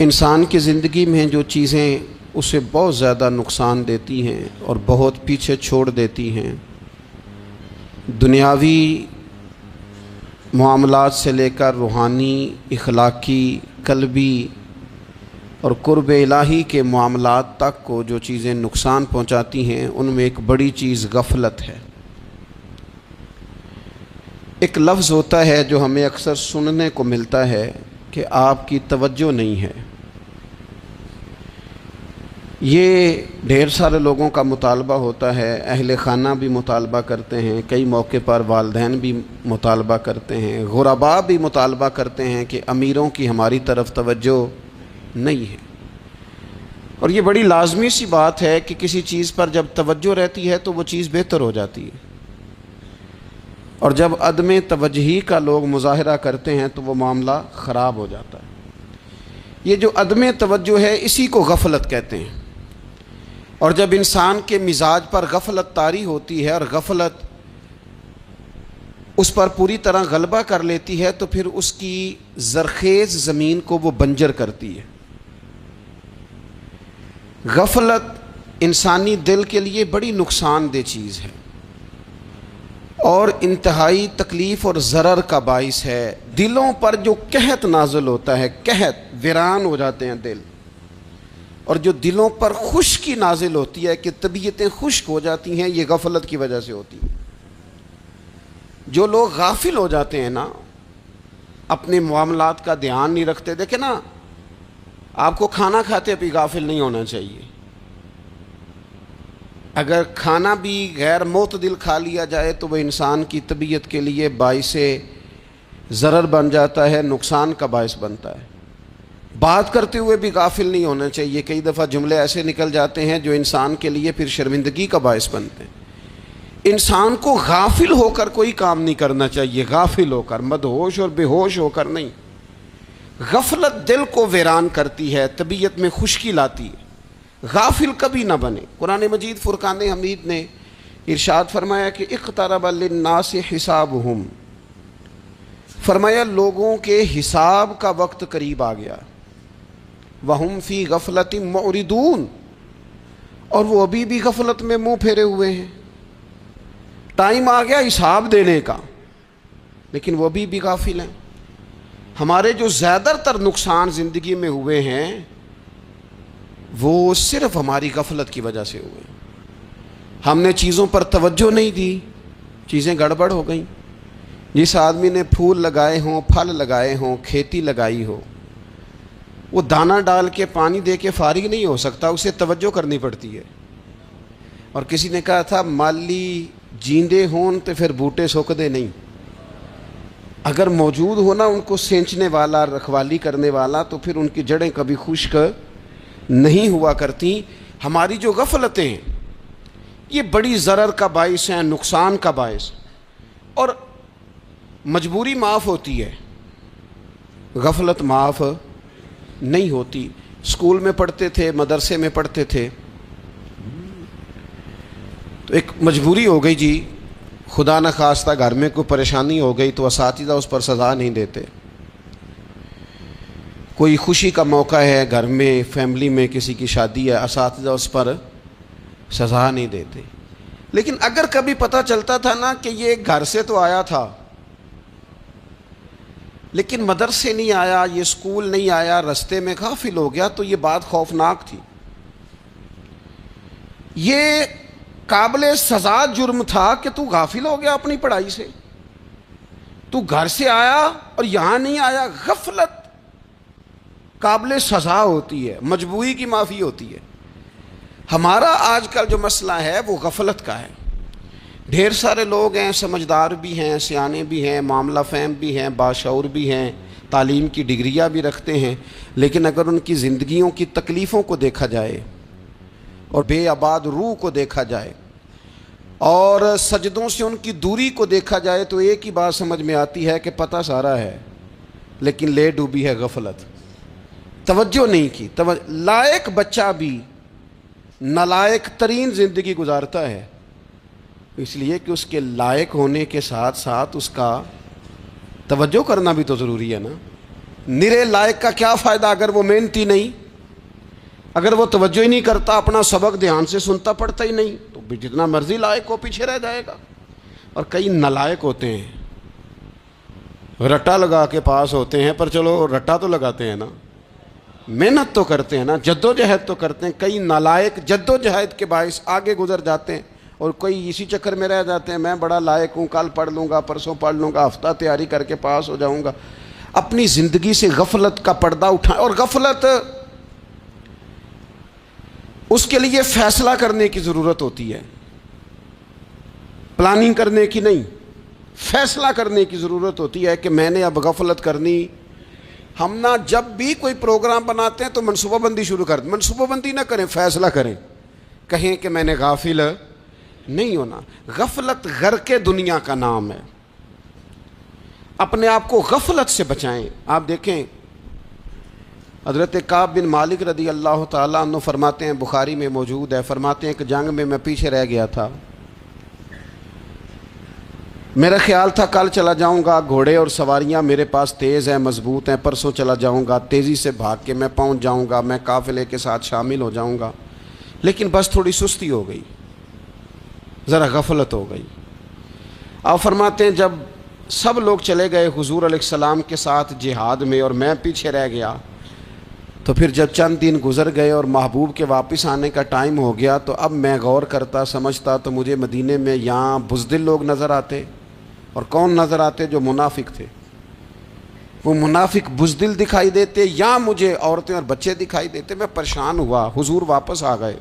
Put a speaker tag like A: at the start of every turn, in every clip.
A: انسان کی زندگی میں جو چیزیں اسے بہت زیادہ نقصان دیتی ہیں اور بہت پیچھے چھوڑ دیتی ہیں، دنیاوی معاملات سے لے کر روحانی، اخلاقی، قلبی اور قرب الہی کے معاملات تک کو جو چیزیں نقصان پہنچاتی ہیں، ان میں ایک بڑی چیز غفلت ہے۔ ایک لفظ ہوتا ہے جو ہمیں اکثر سننے کو ملتا ہے کہ آپ کی توجہ نہیں ہے۔ یہ ڈھیر سارے لوگوں کا مطالبہ ہوتا ہے، اہل خانہ بھی مطالبہ کرتے ہیں، کئی موقع پر والدین بھی مطالبہ کرتے ہیں، غرباء بھی مطالبہ کرتے ہیں کہ امیروں کی ہماری طرف توجہ نہیں ہے۔ اور یہ بڑی لازمی سی بات ہے کہ کسی چیز پر جب توجہ رہتی ہے تو وہ چیز بہتر ہو جاتی ہے، اور جب عدم توجہی کا لوگ مظاہرہ کرتے ہیں تو وہ معاملہ خراب ہو جاتا ہے۔ یہ جو عدم توجہ ہے اسی کو غفلت کہتے ہیں، اور جب انسان کے مزاج پر غفلت طاری ہوتی ہے اور غفلت اس پر پوری طرح غلبہ کر لیتی ہے تو پھر اس کی زرخیز زمین کو وہ بنجر کرتی ہے۔ غفلت انسانی دل کے لیے بڑی نقصان دہ چیز ہے اور انتہائی تکلیف اور ضرر کا باعث ہے۔ دلوں پر جو قحط نازل ہوتا ہے، قحط، ویران ہو جاتے ہیں دل، اور جو دلوں پر خشکی نازل ہوتی ہے کہ طبیعتیں خشک ہو جاتی ہیں، یہ غفلت کی وجہ سے ہوتی ہے۔ جو لوگ غافل ہو جاتے ہیں نا، اپنے معاملات کا دھیان نہیں رکھتے، دیکھیں نا، آپ کو کھانا کھاتے بھی غافل نہیں ہونا چاہیے۔ اگر کھانا بھی غیر معتدل کھا لیا جائے تو وہ انسان کی طبیعت کے لیے باعث ضرر بن جاتا ہے، نقصان کا باعث بنتا ہے۔ بات کرتے ہوئے بھی غافل نہیں ہونا چاہیے، کئی دفعہ جملے ایسے نکل جاتے ہیں جو انسان کے لیے پھر شرمندگی کا باعث بنتے ہیں۔ انسان کو غافل ہو کر کوئی کام نہیں کرنا چاہیے، غافل ہو کر، مدہوش اور بے ہوش ہو کر نہیں۔ غفلت دل کو ویران کرتی ہے، طبیعت میں خشکی لاتی ہے۔ غافل کبھی نہ بنے۔ قرآن مجید فرقان حمید نے ارشاد فرمایا کہ اقترب للناس حسابہم، فرمایا لوگوں کے حساب کا وقت قریب آ گیا، وہم فی غفلۃ معرضون، اور وہ ابھی بھی غفلت میں منہ پھیرے ہوئے ہیں۔ ٹائم آ گیا حساب دینے کا، لیکن وہ ابھی بھی غافل ہیں۔ ہمارے جو زیادہ تر نقصان زندگی میں ہوئے ہیں وہ صرف ہماری غفلت کی وجہ سے ہوئے۔ ہم نے چیزوں پر توجہ نہیں دی، چیزیں گڑبڑ ہو گئیں۔ جس آدمی نے پھول لگائے ہوں، پھل لگائے ہوں، کھیتی لگائی ہو، وہ دانہ ڈال کے پانی دے کے فارغ نہیں ہو سکتا، اسے توجہ کرنی پڑتی ہے۔ اور کسی نے کہا تھا مالی جیندے ہون تو پھر بوٹے سوکدے نہیں، اگر موجود ہونا ان کو سینچنے والا، رکھوالی کرنے والا، تو پھر ان کی جڑیں کبھی خشک نہیں ہوا کرتی۔ ہماری جو غفلتیں ہیں یہ بڑی ضرر کا باعث ہیں، نقصان کا باعث، اور مجبوری معاف ہوتی ہے، غفلت معاف نہیں ہوتی۔ اسکول میں پڑھتے تھے، مدرسے میں پڑھتے تھے، تو ایک مجبوری ہو گئی جی، خدا نہ خواستہ گھر میں کوئی پریشانی ہو گئی تو اساتذہ اس پر سزا نہیں دیتے۔ کوئی خوشی کا موقع ہے گھر میں، فیملی میں کسی کی شادی ہے، اساتذہ اس پر سزا نہیں دیتے۔ لیکن اگر کبھی پتہ چلتا تھا نا کہ یہ گھر سے تو آیا تھا لیکن مدرسے نہیں آیا، یہ اسکول نہیں آیا، رستے میں غافل ہو گیا، تو یہ بات خوفناک تھی۔ یہ قابل سزا جرم تھا کہ تو غافل ہو گیا اپنی پڑھائی سے، تو گھر سے آیا اور یہاں نہیں آیا۔ غفلت قابل سزا ہوتی ہے، مجبوری کی معافی ہوتی ہے۔ ہمارا آج کل جو مسئلہ ہے وہ غفلت کا ہے۔ ڈھیر سارے لوگ ہیں، سمجھدار بھی ہیں، سیانے بھی ہیں، معاملہ فہم بھی ہیں، باشعور بھی ہیں، تعلیم کی ڈگریاں بھی رکھتے ہیں، لیکن اگر ان کی زندگیوں کی تکلیفوں کو دیکھا جائے اور بے آباد روح کو دیکھا جائے اور سجدوں سے ان کی دوری کو دیکھا جائے تو ایک ہی بات سمجھ میں آتی ہے کہ پتہ سارا ہے لیکن لے ڈوبی ہے غفلت، توجہ نہیں کی۔ لائق بچہ بھی نالائق ترین زندگی گزارتا ہے، اس لیے کہ اس کے لائق ہونے کے ساتھ ساتھ اس کا توجہ کرنا بھی تو ضروری ہے نا۔ निरे लायक का क्या फ़ायदा अगर वो मेहनती नहीं, अगर वो तवज्जो ही नहीं करता, अपना सबक ध्यान से सुनता पढ़ता ही नहीं, तो भी जितना मर्जी लायक हो पीछे रह जाएगा। और कई नालायक होते हैं, रट्टा लगा के पास होते हैं, पर चलो रट्टा तो लगाते हैं ना, मेहनत तो करते हैं ना, जद्दोजहद तो करते हैं। कई नालायक जद्दोजहद के बायस आगे गुजर जाते हैं और कोई इसी चक्कर में रह जाते हैं, मैं बड़ा लायक हूँ, कल पढ़ लूँगा, परसों पढ़ लूँगा, हफ्ता तैयारी करके पास हो जाऊँगा। अपनी ज़िंदगी से गफलत का पर्दा उठाएं। और गफलत, उसके लिए फैसला करने की ज़रूरत होती है, प्लानिंग करने की नहीं, फैसला करने की ज़रूरत होती है कि मैंने अब गफलत करनी। हम ना जब भी कोई प्रोग्राम बनाते हैं तो मनसूबाबंदी शुरू कर दें। मनसूबाबंदी ना करें, फैसला करें, कहें कि मैंने गाफिल नहीं होना। गफलत गर्क दुनिया का नाम है। अपने आप को गफलत से बचाएं। आप देखें हज़रत काब बिन मालिक रदी अल्लाह ताला अन्हु फरमाते हैं, बुखारी में मौजूद है, फरमाते हैं कि जंग में मैं पीछे रह गया था, मेरा ख्याल था कल चला जाऊंगा, घोड़े और सवारियां मेरे पास तेज़ हैं, मजबूत हैं, परसों चला जाऊंगा, तेज़ी से भाग के मैं पहुंच जाऊंगा, मैं काफ़िले के साथ शामिल हो जाऊंगा, लेकिन बस थोड़ी सुस्ती हो गई, ज़रा गफलत हो गई। आप फरमाते हैं जब सब लोग चले गए हुजूर अलैहिस्सलाम के साथ जिहाद में और मैं पीछे रह गया, तो फिर जब चंद दिन गुजर गए और महबूब के वापस आने का टाइम हो गया, तो अब मैं गौर करता समझता तो मुझे मदीने में यहाँ बुज़दिल लोग नज़र आते। और कौन नज़र आते? जो मुनाफिक थे। वो मुनाफिक बुज़दिल दिखाई देते, या मुझे औरतें और बच्चे दिखाई देते। मैं परेशान हुआ। हुजूर वापस आ गए।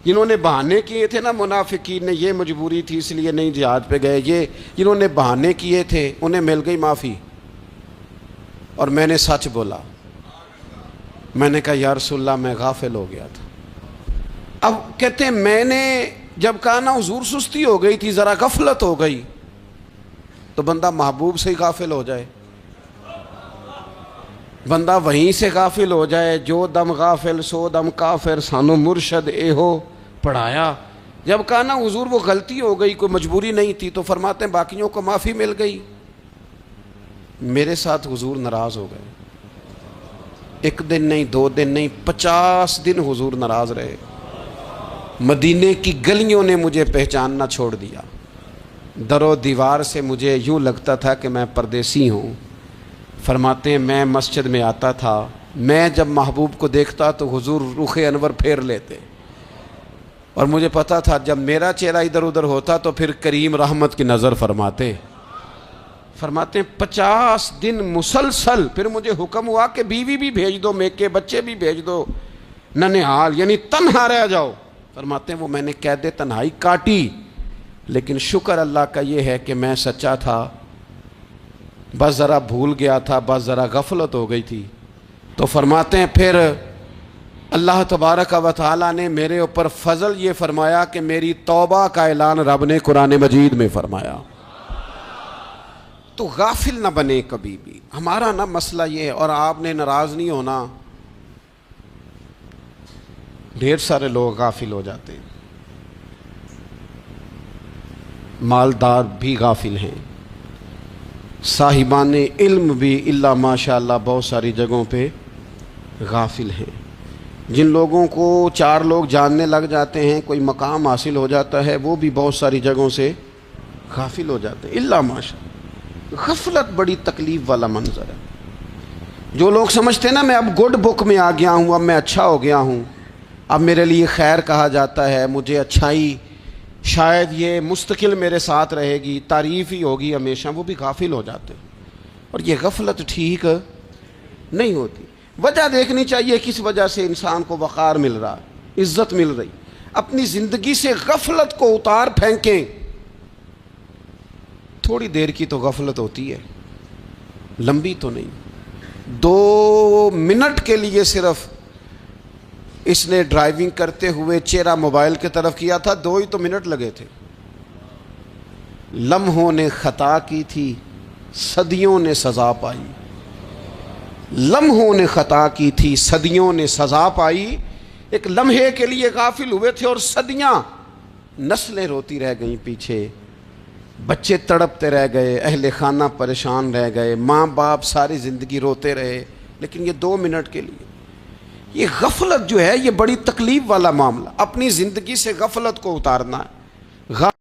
A: जिन्होंने बहाने किए थे ना, मुनाफिकीन ने, ये मजबूरी थी इसलिए नहीं जिहाद पे गए, ये जिन्होंने बहाने किए थे उन्हें मिल गई माफ़ी। और मैंने सच बोला, मैंने कहा या रसूलल्लाह मैं गाफिल हो गया था। अब कहते हैं मैंने जब कहा ना हुजूर सुस्ती हो गई थी, ज़रा गफलत हो गई, तो बंदा महबूब से ही गाफिल हो जाए, बंदा वहीं से गाफिल हो जाए। जो दम गाफिल सो दम काफिर, सानो मुर्शद ए हो पढ़ाया। जब कहा ना हुजूर वो गलती हो गई, कोई मजबूरी नहीं थी, तो फरमाते हैं बाकियों को माफ़ी मिल गई, मेरे साथ हुजूर नाराज़ हो गए। एक दिन नहीं, 2 दिन नहीं, 50 दिन हुजूर नाराज़ रहे। मदीने की गलियों ने मुझे पहचानना छोड़ दिया। दरो दीवार से मुझे यूँ लगता था कि मैं परदेसी हूँ। फरमाते हैं मैं मस्जिद में आता था, मैं जब महबूब को देखता तो हुजूर रुख अनवर फेर लेते, और मुझे पता था जब मेरा चेहरा इधर उधर होता तो फिर करीम रहमत की नज़र फरमाते। फरमाते हैं 50 दिन मुसलसल। फिर मुझे हुक्म हुआ कि बीवी भी भेज दो, मेके बच्चे भी भेज दो, ननिहाल यानी तन्हा रह जाओ। फरमाते हैं वो मैंने कैद तन्हाई काटी, लेकिन शुक्र अल्लाह का ये है कि मैं सच्चा था, बस ज़रा भूल गया था, बस ज़रा गफलत हो गई थी। तो फरमाते हैं फिर अल्लाह तबारक व तआला ने मेरे ऊपर फ़ज़ल ये फरमाया कि मेरी तौबा का ऐलान रब ने कुरान मजीद में फरमाया। तो गाफिल ना बने कभी भी। हमारा ना मसला ये है, और आपने नाराज़ नहीं होना, ढेर सारे लोग गाफिल हो जाते हैं, मालदार भी गाफिल हैं, साहिबान इल्म भी इल्ला माशाअल्लाह बहुत सारी जगहों पे गाफिल हैं। जिन लोगों को 4 लोग जानने लग जाते हैं, कोई मकाम हासिल हो जाता है, वो भी बहुत सारी जगहों से गाफिल हो जाते हैं, इल्ला माशाअल्लाह। गफलत बड़ी तकलीफ़ वाला मंजर है। जो लोग समझते हैं ना मैं अब गुड बुक में आ गया हूँ, अब मैं अच्छा हो गया हूँ, अब मेरे लिए खैर कहा जाता है, मुझे अच्छाई शायद ये मुस्तकिल मेरे साथ रहेगी, तारीफ़ ही होगी हमेशा, वो भी गाफिल हो जाते हैं। और ये गफलत ठीक नहीं होती। वजह देखनी चाहिए किस वजह से इंसान को वक़ार मिल रहा, इज़्ज़त मिल रही। अपनी ज़िंदगी से गफलत को उतार फेंकें। थोड़ी देर की तो गफलत होती है, लंबी तो नहीं। 2 मिनट के लिए सिर्फ इसने ड्राइविंग करते हुए चेहरा मोबाइल की तरफ किया था, 2 ही तो मिनट लगे थे। लम्हों ने खता की थी, सदियों ने सज़ा पाई। लम्हों ने खता की थी, सदियों ने सज़ा पाई। एक लम्हे के लिए गाफिल हुए थे और सदियां, नस्लें रोती रह गईं पीछे। بچے تڑپتے رہ گئے، اہل خانہ پریشان رہ گئے، ماں باپ ساری زندگی روتے رہے، لیکن یہ 2 منٹ کے لیے یہ غفلت جو ہے یہ بڑی تکلیف والا معاملہ، اپنی زندگی سے غفلت کو اتارنا ہے۔